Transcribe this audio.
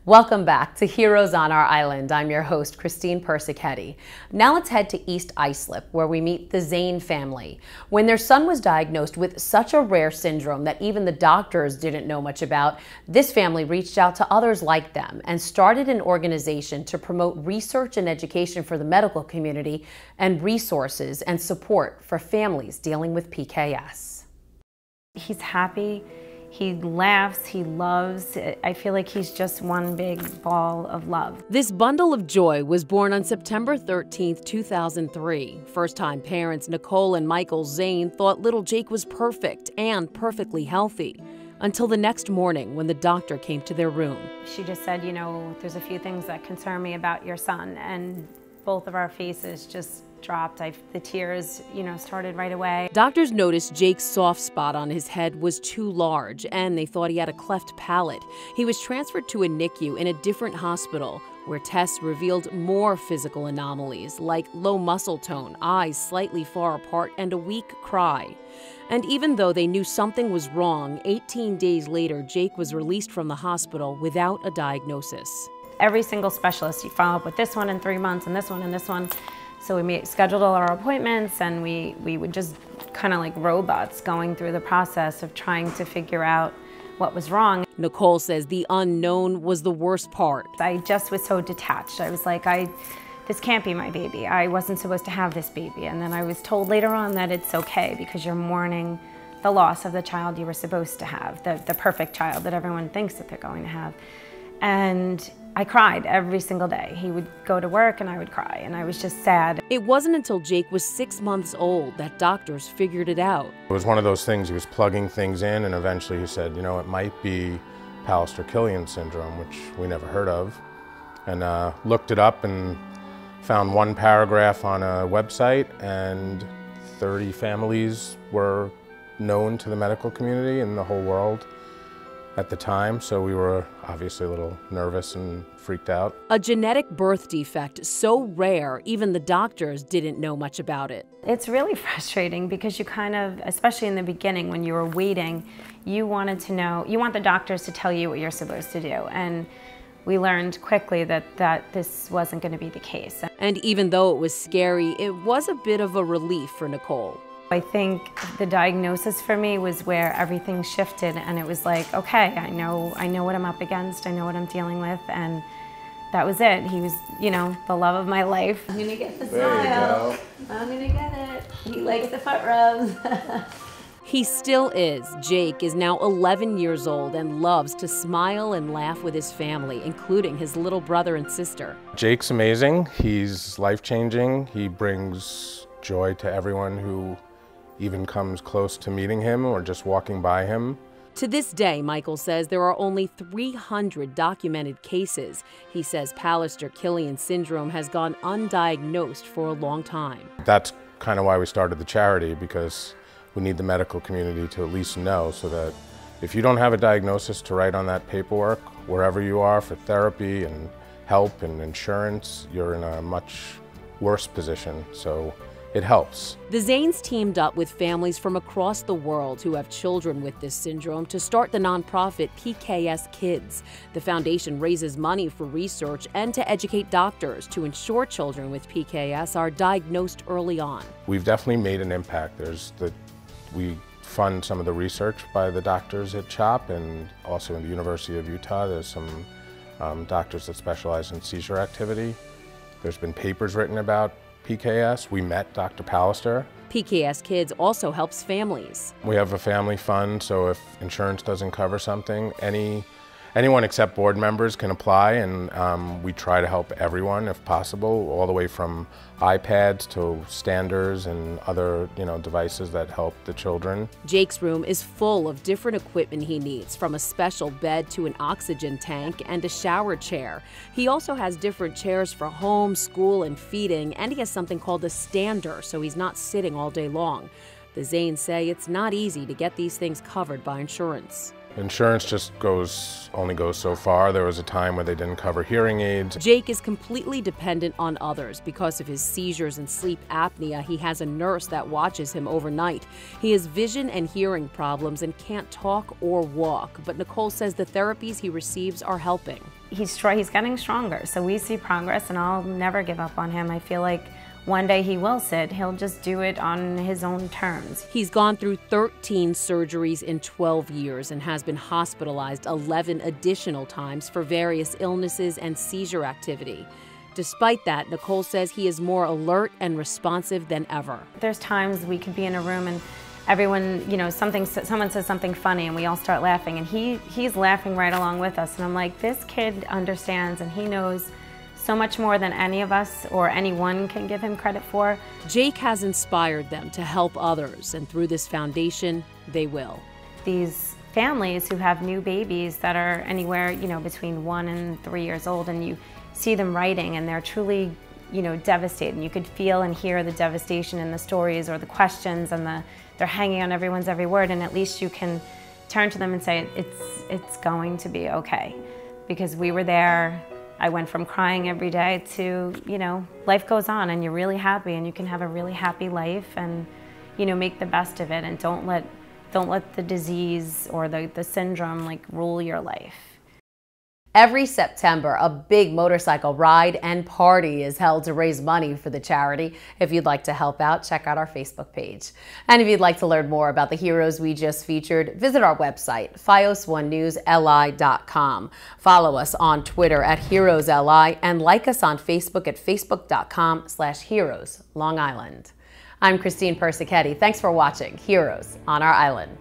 Welcome back to Heroes on Our Island. I'm your host, Christine Persichetti. Now let's head to East Islip, where we meet the Zane family. When their son was diagnosed with such a rare syndrome that even the doctors didn't know much about, this family reached out to others like them and started an organization to promote research and education for the medical community and resources and support for families dealing with PKS. He's happy. He laughs, he loves. I feel like he's just one big ball of love. This bundle of joy was born on September 13, 2003. First-time parents Nicole and Michael Zane thought little Jake was perfect and perfectly healthy, until the next morning when the doctor came to their room. She just said, there's a few things that concern me about your son, and both of our faces just dropped. The tears, started right away. Doctors noticed Jake's soft spot on his head was too large, and they thought he had a cleft palate. He was transferred to a NICU in a different hospital, where tests revealed more physical anomalies, like low muscle tone, eyes slightly far apart, and a weak cry. And even though they knew something was wrong, 18 days later, Jake was released from the hospital without a diagnosis. Every single specialist, you follow up with this one in 3 months, and this one, and this one. So we scheduled all our appointments, and we would just kind of like robots going through the process of trying to figure out what was wrong. Nicole says the unknown was the worst part. I just was so detached. I was like, this can't be my baby. I wasn't supposed to have this baby. And then I was told later on that it's okay because you're mourning the loss of the child you were supposed to have, the perfect child that everyone thinks that they're going to have. And I cried every single day. He would go to work and I would cry, and I was just sad. It wasn't until Jake was 6 months old that doctors figured it out. It was one of those things, he was plugging things in, and eventually he said, it might be Pallister-Killian syndrome, which we never heard of, and looked it up and found one paragraph on a website, and 30 families were known to the medical community in the whole world at the time, so we were obviously a little nervous and freaked out. A genetic birth defect so rare, even the doctors didn't know much about it. It's really frustrating because you kind of, especially in the beginning when you were waiting, you wanted to know, you want the doctors to tell you what you're supposed to do. And we learned quickly that this wasn't going to be the case. And even though it was scary, it was a bit of a relief for Nicole. I think the diagnosis for me was where everything shifted, and it was like, okay, I know what I'm up against, I know what I'm dealing with, and that was it. He was, the love of my life. I'm gonna get the smile. I'm gonna get it. He likes the foot rubs. He still is. Jake is now 11 years old and loves to smile and laugh with his family, including his little brother and sister. Jake's amazing. He's life-changing. He brings joy to everyone who even comes close to meeting him or just walking by him. To this day, Michael says there are only 300 documented cases. He says Pallister-Killian syndrome has gone undiagnosed for a long time. That's kind of why we started the charity, because we need the medical community to at least know, so that if you don't have a diagnosis to write on that paperwork, wherever you are for therapy and help and insurance, you're in a much worse position. So it helps. The Zanes teamed up with families from across the world who have children with this syndrome to start the nonprofit PKSkids. The foundation raises money for research and to educate doctors to ensure children with PKS are diagnosed early on. We've definitely made an impact. We fund some of the research by the doctors at CHOP, and also in the University of Utah, there's some doctors that specialize in seizure activity. There's been papers written about PKS. We met Dr. Pallister. PKSkids also helps families. We have a family fund, so if insurance doesn't cover something, anyone except board members can apply, and we try to help everyone if possible, all the way from iPads to standers and other devices that help the children. Jake's room is full of different equipment he needs, from a special bed to an oxygen tank and a shower chair. He also has different chairs for home, school, and feeding, and he has something called a stander, so he's not sitting all day long. The Zanes say it's not easy to get these things covered by insurance. Insurance just only goes so far. There was a time where they didn't cover hearing aids. Jake is completely dependent on others. Because of his seizures and sleep apnea, he has a nurse that watches him overnight. He has vision and hearing problems and can't talk or walk, but Nicole says the therapies he receives are helping. he's getting stronger. So we see progress, and I'll never give up on him. I feel like one day he will sit. He'll just do it on his own terms. He's gone through 13 surgeries in 12 years and has been hospitalized 11 additional times for various illnesses and seizure activity. Despite that, Nicole says he is more alert and responsive than ever. There's times we could be in a room and everyone, you know, someone says something funny and we all start laughing, and he's laughing right along with us. And I'm like, this kid understands, and he knows so much more than any of us or anyone can give him credit for. Jake has inspired them to help others, and through this foundation, they will. These families who have new babies that are anywhere, you know, between 1 and 3 years old, and you see them writing and they're truly, you know, devastated. You could feel and hear the devastation in the stories or the questions, and they're hanging on everyone's every word, and at least you can turn to them and say, it's going to be okay. Because we were there. I went from crying every day to, you know, life goes on and you're really happy, and you can have a really happy life, and, you know, make the best of it, and don't let the disease or the syndrome like rule your life. Every September, a big motorcycle ride and party is held to raise money for the charity. If you'd like to help out, check out our Facebook page. And if you'd like to learn more about the heroes we just featured, visit our website, fios1newsli.com. Follow us on Twitter at HeroesLI, and like us on Facebook at facebook.com/Heroes Long Island. I'm Christine Persichetti. Thanks for watching Heroes on Our Island.